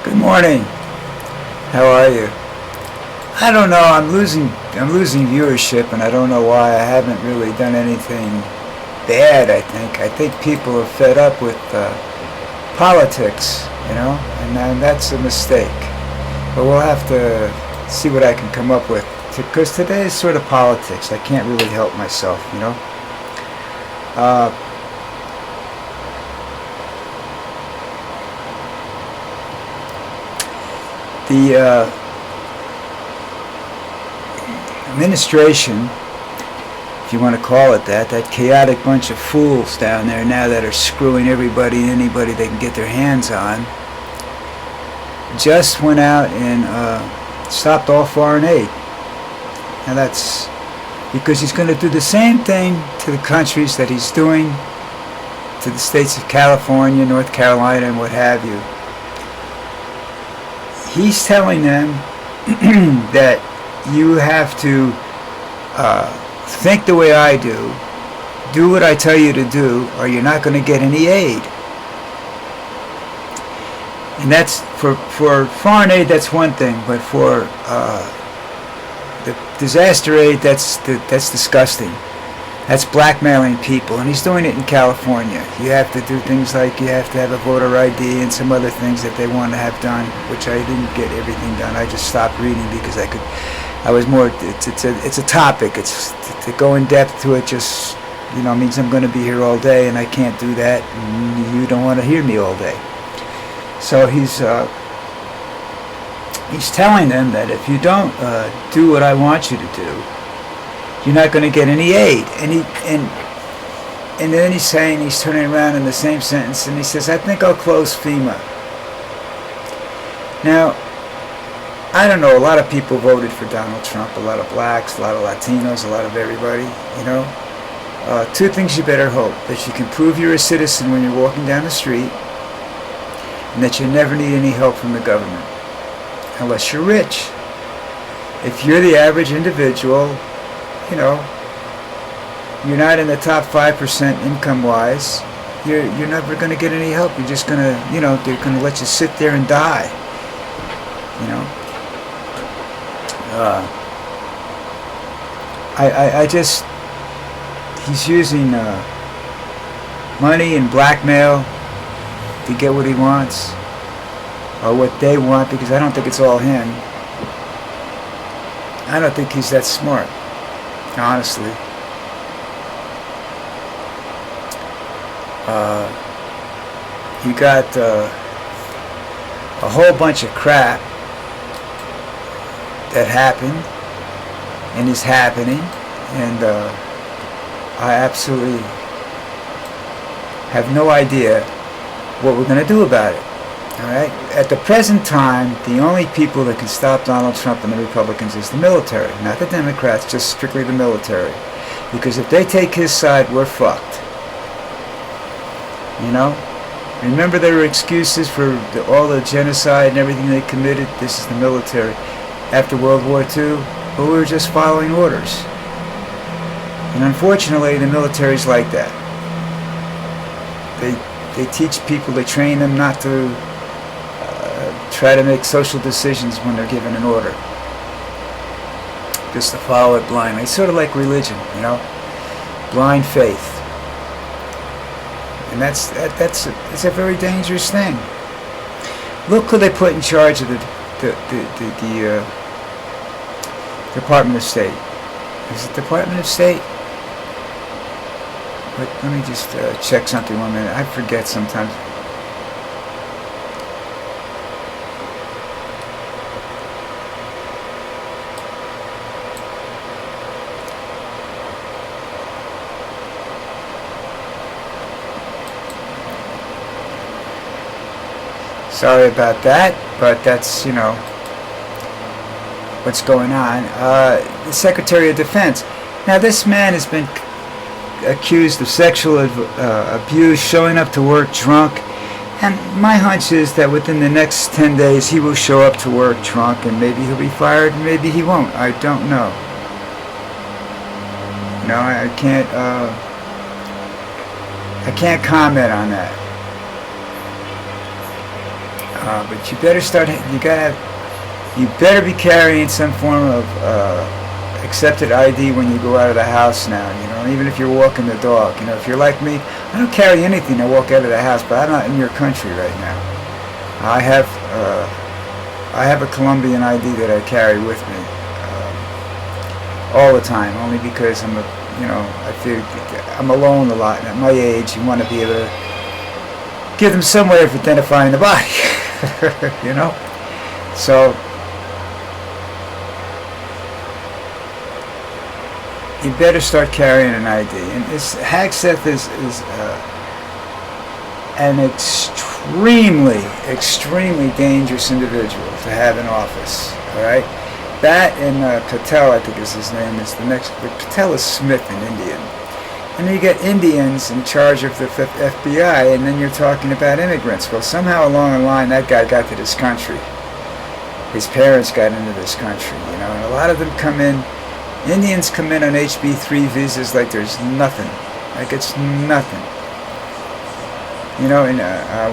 Good morning. How are you? I don't know. I'm losing viewership, and I don't know why. I haven't really done anything bad. I think people are fed up with politics, and that's a mistake. But we'll have to see what I can come up with, because today is sort of politics. I can't really help myself, The administration, if you want to call it that chaotic bunch of fools down there now that are screwing everybody and anybody they can get their hands on, just went out and stopped all foreign aid. Now that's because he's going to do the same thing to the countries that he's doing to the states of California, North Carolina, and what have you. He's telling them that you have to think the way I do what I tell you to do, or you're not going to get any aid. And that's for foreign aid, that's one thing, but for the disaster aid, that's disgusting. That's blackmailing people, and he's doing it in California. You have to do things like you have to have a voter ID and some other things that they want to have done, which I didn't get everything done. I just stopped reading because I was more. It's a topic. It's to go in depth to it. Just means I'm going to be here all day, and I can't do that. And you don't want to hear me all day. So he's telling them that if you don't do what I want you to do, you're not going to get any aid. And then he's turning around in the same sentence, and he says, I think I'll close FEMA. Now, I don't know, a lot of people voted for Donald Trump, a lot of blacks, a lot of Latinos, a lot of everybody, Two things you better hope: that you can prove you're a citizen when you're walking down the street, and that you never need any help from the government, unless you're rich. If you're the average individual, you're not in the top 5% income-wise, you're never going to get any help. You're just going to, they're going to let you sit there and die, he's using money and blackmail to get what he wants, or what they want, because I don't think it's all him. I don't think he's that smart, honestly. You got a whole bunch of crap that happened and is happening, and I absolutely have no idea what we're going to do about it. Alright? At the present time, the only people that can stop Donald Trump and the Republicans is the military. Not the Democrats, just strictly the military. Because if they take his side, we're fucked. Remember, there were excuses for all the genocide and everything they committed. This is the military. After World War II, but we were just following orders. And unfortunately, the military's like that. They teach people, they train them not to try to make social decisions when they're given an order, just to follow it blindly. It's sort of like religion, blind faith, and it's a very dangerous thing. Look who they put in charge of the Department of State. Is it Department of State? But let me just check something 1 minute. I forget sometimes. Sorry about that, but that's, what's going on. The Secretary of Defense. Now, this man has been accused of sexual abuse, showing up to work drunk, and my hunch is that within the next 10 days he will show up to work drunk, and maybe he'll be fired, and maybe he won't. I don't know. I can't comment on that. But you better start. You better be carrying some form of accepted ID when you go out of the house now. You know, even if you're walking the dog. You know, if you're like me, I don't carry anything to walk out of the house. But I'm not in your country right now. I have a Colombian ID that I carry with me all the time, only because I feel I'm alone a lot, and at my age, you want to be able to give them some way of identifying the body, you know. So you better start carrying an ID. And HAGSETH is an extremely dangerous individual to have in office. All right. That and Patel, I think is his name, is the next. But Patel is Smith in Indian. And then you get Indians in charge of the FBI, and then you're talking about immigrants. Well, somehow along the line, that guy got to this country. His parents got into this country, you know, and a lot of them come in. Indians come in on HB3 visas like there's nothing, like it's nothing. You know, and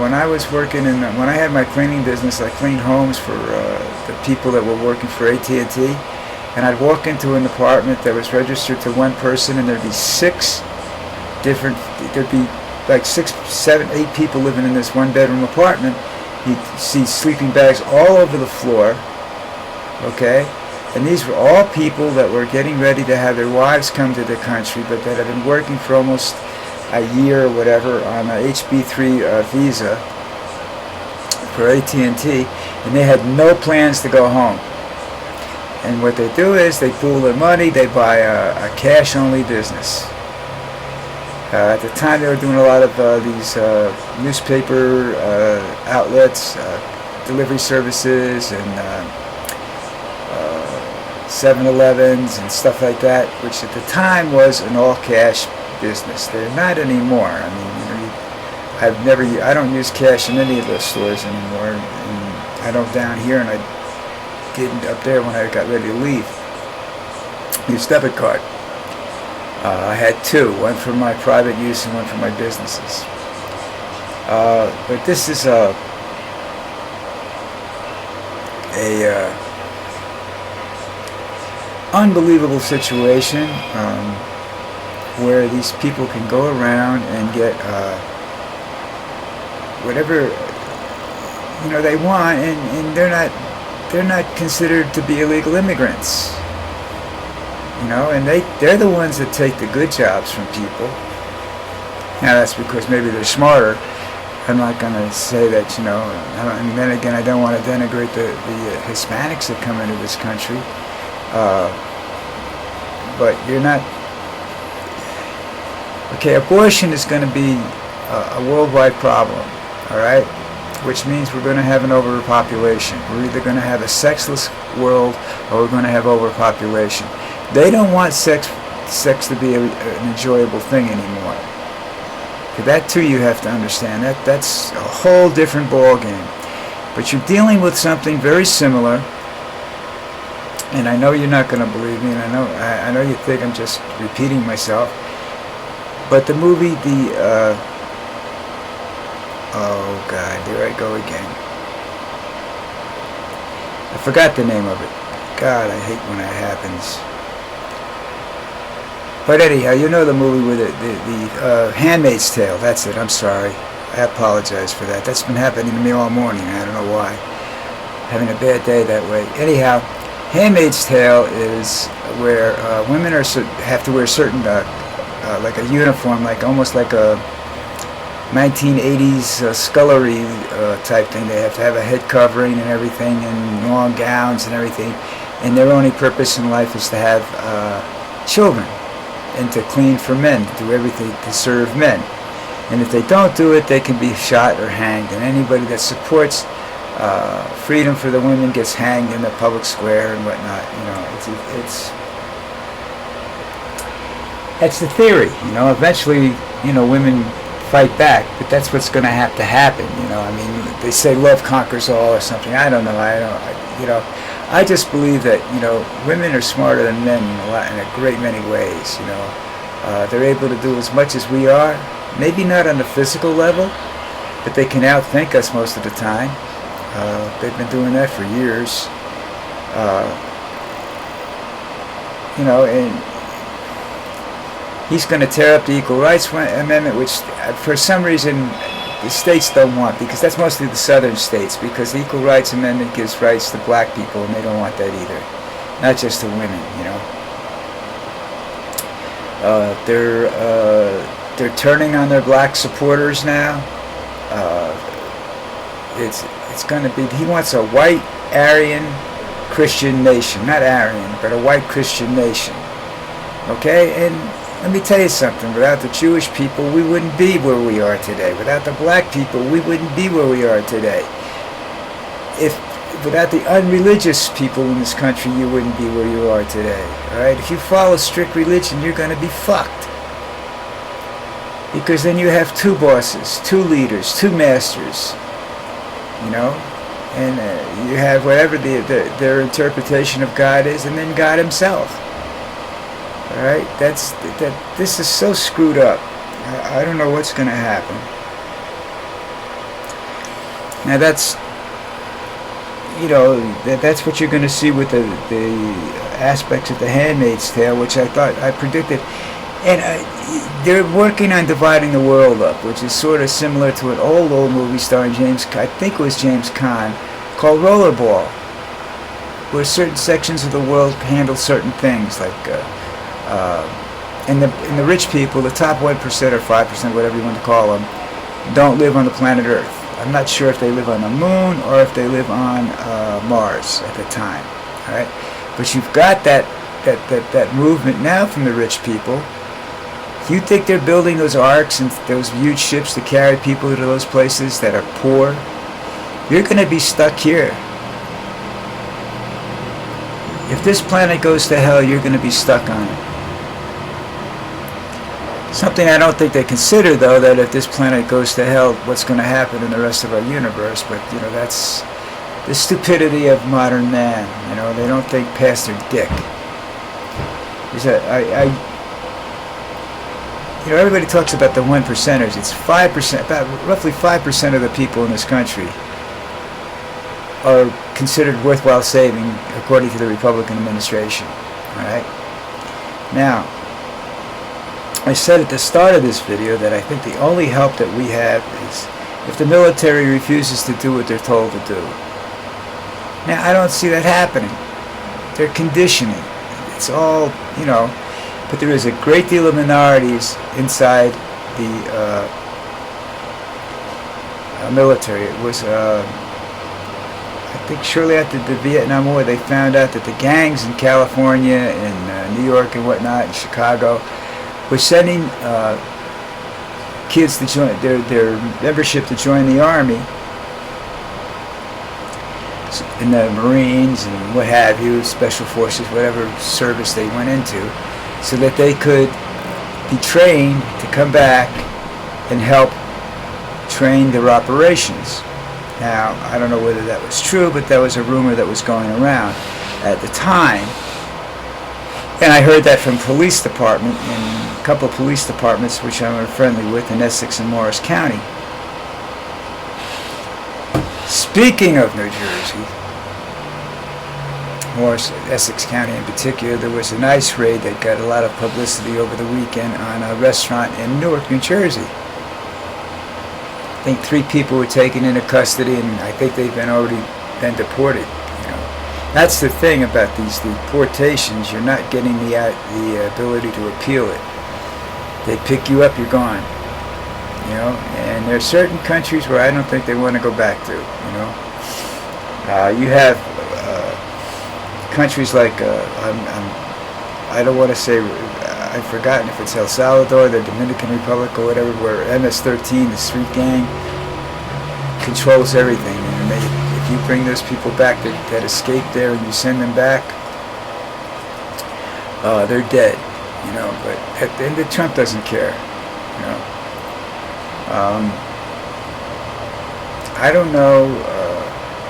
when I was working when I had my cleaning business, I cleaned homes for the people that were working for AT&T, and I'd walk into an apartment that was registered to one person, and there'd be there'd be like 6, 7, 8 people living in this one-bedroom apartment. You'd see sleeping bags all over the floor, okay? And these were all people that were getting ready to have their wives come to the country, but that had been working for almost a year or whatever on a HB3 visa for AT&T, and they had no plans to go home. And what they do is they pool their money, they buy a cash-only business. At the time, they were doing a lot of these newspaper outlets, delivery services, and 7-Elevens and stuff like that, which at the time was an all-cash business. They're not anymore. I mean, you know, I don't use cash in any of those stores anymore, and I don't down here, and I didn't up there when I got ready to leave. Use debit card. I had 2, one for my private use and one for my businesses. But this is a unbelievable situation where these people can go around and get whatever they want, and they're not considered to be illegal immigrants. And they're the ones that take the good jobs from people. Now that's because maybe they're smarter. I'm not going to say that, and then again, I don't want to denigrate the Hispanics that come into this country. But you're not... Okay, abortion is going to be a worldwide problem, all right? Which means we're going to have an overpopulation. We're either going to have a sexless world or we're going to have overpopulation. They don't want sex to be an enjoyable thing anymore. For that too, you have to understand that's a whole different ball game. But you're dealing with something very similar, and I know you're not going to believe me, and I know you think I'm just repeating myself. But the movie, oh God, there I go again. I forgot the name of it. God, I hate when that happens. But anyhow, you know the movie with the Handmaid's Tale. That's it. I'm sorry. I apologize for that. That's been happening to me all morning. I don't know why. Having a bad day that way. Anyhow, Handmaid's Tale is where women have to wear certain, like a uniform, almost like a 1980s scullery type thing. They have to have a head covering and everything, and long gowns and everything. And their only purpose in life is to have children, and to clean for men, to do everything to serve men. And if they don't do it, they can be shot or hanged. And anybody that supports freedom for the women gets hanged in the public square and whatnot. That's the theory. Eventually, women fight back, but that's what's going to happen. They say love conquers all or something. I don't know. I just believe that women are smarter than men in a great many ways. They're able to do as much as we are. Maybe not on the physical level, but they can outthink us most of the time. They've been doing that for years. You know, and he's going to tear up the Equal Rights Amendment, which for some reason the states don't want, because that's mostly the southern states, because the Equal Rights Amendment gives rights to black people, and they don't want that either. Not just to women, you know. They're turning on their black supporters now. It's going to be, he wants a white Aryan Christian nation, not Aryan, but a white Christian nation. Okay, and let me tell you something. Without the Jewish people, we wouldn't be where we are today. Without the black people, we wouldn't be where we are today. Without the unreligious people in this country, you wouldn't be where you are today. All right, if you follow strict religion, you're going to be fucked. Because then you have two bosses, two leaders, two masters. You know, and you have whatever their interpretation of God is, and then God Himself. All right, this is so screwed up. I don't know what's going to happen. Now that's, you know, that's what you're going to see with the aspects of The Handmaid's Tale, which I thought I predicted. And they're working on dividing the world up, which is sort of similar to an old movie starring I think it was James Caan, called Rollerball, where certain sections of the world handle certain things, like and the rich people, the top 1% or 5%, whatever you want to call them, don't live on the planet Earth. I'm not sure if they live on the moon or if they live on Mars at the time. All right, but you've got that movement now from the rich people. You think they're building those arcs and those huge ships to carry people to those places that are poor? You're going to be stuck here. If this planet goes to hell, you're going to be stuck on it. Something I don't think they consider, though, that if this planet goes to hell, what's going to happen in the rest of our universe. But, you know, that's the stupidity of modern man. You know, they don't think past their dick. You know, everybody talks about the 1%ers. It's 5%, about roughly 5% of the people in this country are considered worthwhile saving, according to the Republican administration. All right. Now, I said at the start of this video that I think the only help that we have is if the military refuses to do what they're told to do. Now, I don't see that happening. They're conditioning. It's all, you know. But there is a great deal of minorities inside the military. It was, I think, shortly after the Vietnam War, they found out that the gangs in California and New York and whatnot, and Chicago, were sending kids to join their membership to join the Army, in the Marines and what have you, Special Forces, whatever service they went into, so that they could be trained to come back and help train their operations. Now, I don't know whether that was true, but that was a rumor that was going around at the time. And I heard that from police department, in a couple of police departments which I'm friendly with in Essex and Morris County. Speaking of New Jersey, Essex County in particular, there was an ICE raid that got a lot of publicity over the weekend on a restaurant in Newark, New Jersey. I think 3 people were taken into custody, and I think they've already been deported. You know, that's the thing about these deportations. You're not getting the ability to appeal it. They pick you up, you're gone. You know, and there are certain countries where I don't think they want to go back to. You know, you have countries like I don't want to say, I've forgotten if it's El Salvador, the Dominican Republic, or whatever, where MS-13, the street gang, controls everything. And if you bring those people back that escaped there and you send them back, they're dead. You know, but at the end, Trump doesn't care. You know, I don't know.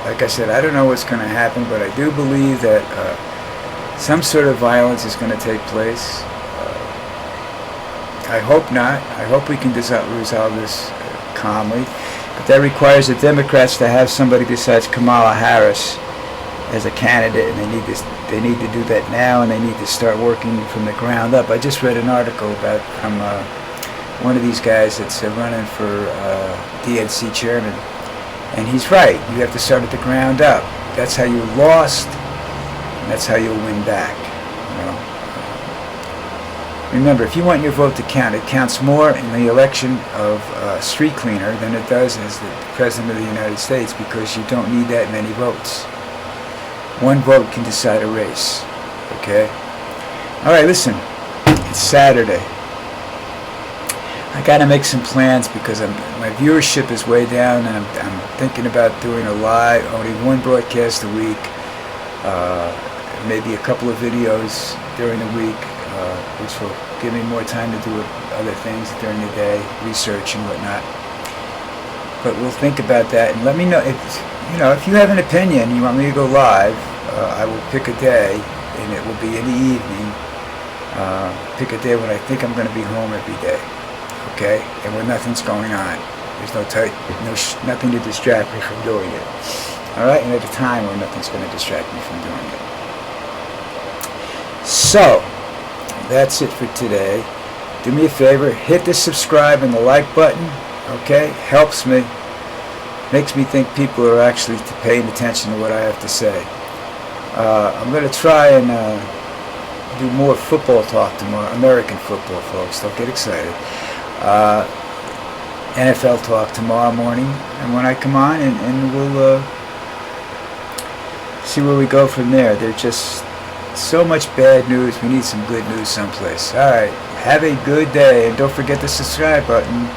Like I said, I don't know what's going to happen, but I do believe that some sort of violence is going to take place. I hope not. I hope we can resolve this calmly. But that requires the Democrats to have somebody besides Kamala Harris as a candidate, and they need to do that now, and they need to start working from the ground up. I just read an article about from one of these guys that's running for DNC chairman, and he's right. You have to start at the ground up. That's how you lost, and that's how you'll win back. You know? Remember, if you want your vote to count, it counts more in the election of a street cleaner than it does as the President of the United States, because you don't need that many votes. One vote can decide a race. Okay? Alright, listen. It's Saturday. I gotta make some plans because my viewership is way down, and I'm thinking about doing a live, only one broadcast a week, maybe a couple of videos during the week, which will give me more time to do other things during the day, research and whatnot. But we'll think about that, and let me know if you have an opinion, you want me to go live. I will pick a day, and it will be in the evening. Pick a day when I think I'm going to be home every day, okay? And when nothing's going on, there's nothing to distract me from doing it. All right, and at a time when nothing's going to distract me from doing it. So that's it for today. Do me a favor, hit the subscribe and the like button. Okay, helps me, makes me think people are actually paying attention to what I have to say. I'm going to try and do more football talk tomorrow, American football, folks. Don't get excited. NFL talk tomorrow morning, and when I come on, and we'll see where we go from there. There's just so much bad news. We need some good news someplace. All right, have a good day, and don't forget the subscribe button.